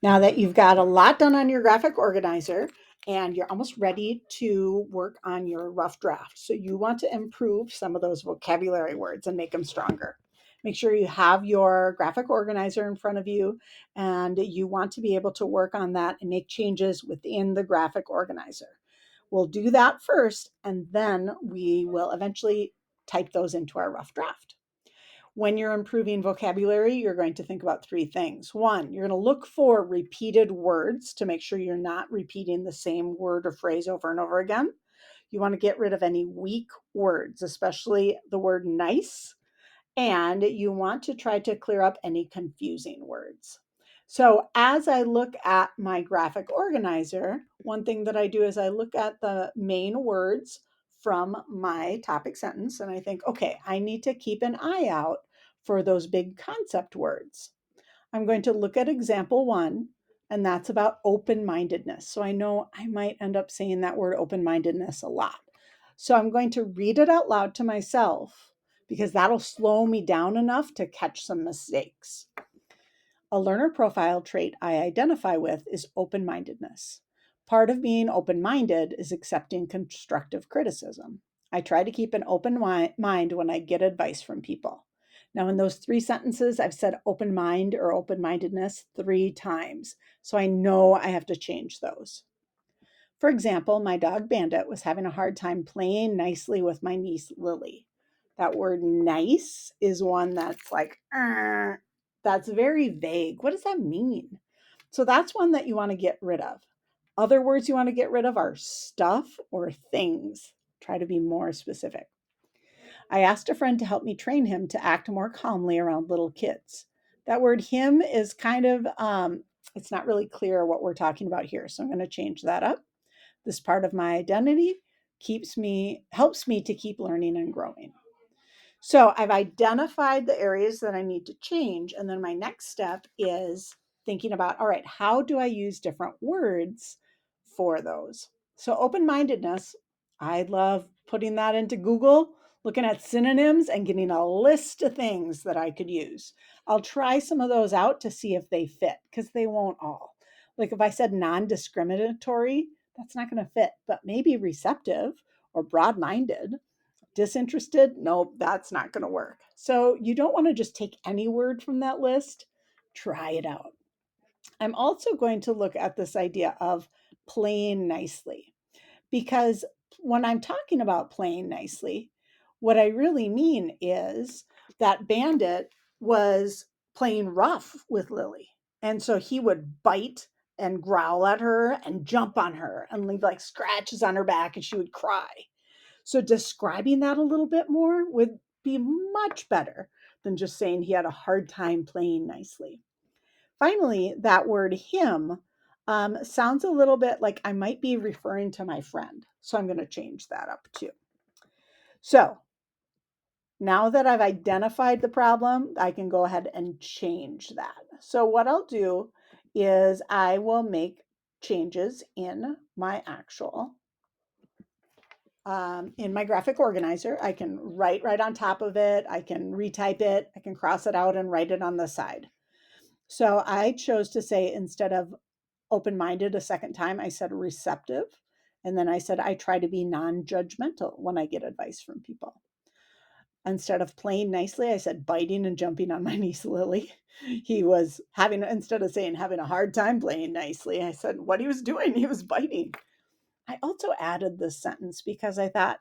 Now that you've got a lot done on your graphic organizer and you're almost ready to work on your rough draft, so you want to improve some of those vocabulary words and make them stronger. Make sure you have your graphic organizer in front of you and you want to be able to work on that and make changes within the graphic organizer. We'll do that first and then we will eventually type those into our rough draft. When you're improving vocabulary, you're going to think about three things. One, you're going to look for repeated words to make sure you're not repeating the same word or phrase over and over again. You want to get rid of any weak words, especially the word nice, and you want to try to clear up any confusing words. So, as I look at my graphic organizer, one thing that I do is I look at the main words from my topic sentence and I think, okay, I need to keep an eye out for those big concept words. I'm going to look at example one, and that's about open mindedness. So, I know I might end up saying that word open mindedness a lot. So, I'm going to read it out loud to myself because that'll slow me down enough to catch some mistakes. A learner profile trait I identify with is open mindedness. Part of being open minded is accepting constructive criticism. I try to keep an open mind when I get advice from people. Now, in those three sentences, I've said open mind or open mindedness 3 times. So I know I have to change those. For example, my dog Bandit was having a hard time playing nicely with my niece Lily. That word nice is one that's like, that's very vague. What does that mean? So that's one that you want to get rid of. Other words you want to get rid of are stuff or things. Try to be more specific. I asked a friend to help me train him to act more calmly around little kids. That word him is kind of, it's not really clear what we're talking about here. So I'm going to change that up. This part of my identity helps me to keep learning and growing. So I've identified the areas that I need to change. And then my next step is thinking about, all right, how do I use different words for those? So open mindedness, I love putting that into Google, looking at synonyms and getting a list of things that I could use. I'll try some of those out to see if they fit because they won't all. Like if I said non discriminatory, that's not going to fit, but maybe receptive or broad minded. Disinterested? Nope, that's not going to work. So you don't want to just take any word from that list. Try it out. I'm also going to look at this idea of playing nicely because when I'm talking about playing nicely, what I really mean is that Bandit was playing rough with Lily. And so he would bite and growl at her and jump on her and leave like scratches on her back and she would cry. So describing that a little bit more would be much better than just saying he had a hard time playing nicely. Finally, that word him sounds a little bit like I might be referring to my friend. So I'm going to change that up too. So now that I've identified the problem, I can go ahead and change that. So what I'll do is I will make changes in my graphic organizer. I can write right on top of it. I can retype it. I can cross it out and write it on the side. So I chose to say instead of open minded a second time, I said receptive. And then I said I try to be non judgmental when I get advice from people. Instead of playing nicely, I said biting and jumping on my niece Lily. He was instead of saying having a hard time playing nicely, I said what he was doing, he was biting. I also added this sentence because I thought,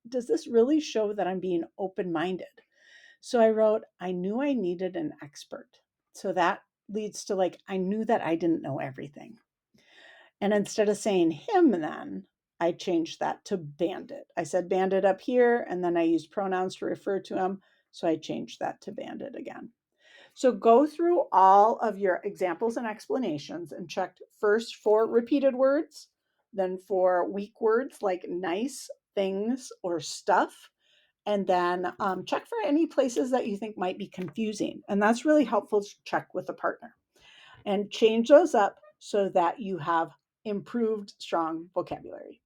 does this really show that I'm being open minded? So I wrote, I knew I needed an expert. So that leads to like, I knew that I didn't know everything. And instead of saying him, then I changed that to bandit. I said bandit up here, and then I used pronouns to refer to him. So I changed that to bandit again. So go through all of your examples and explanations and check first for repeated words, then for weak words like nice, things, or stuff, and then check for any places that you think might be confusing. And that's really helpful to check with a partner and change those up so that you have improved strong vocabulary.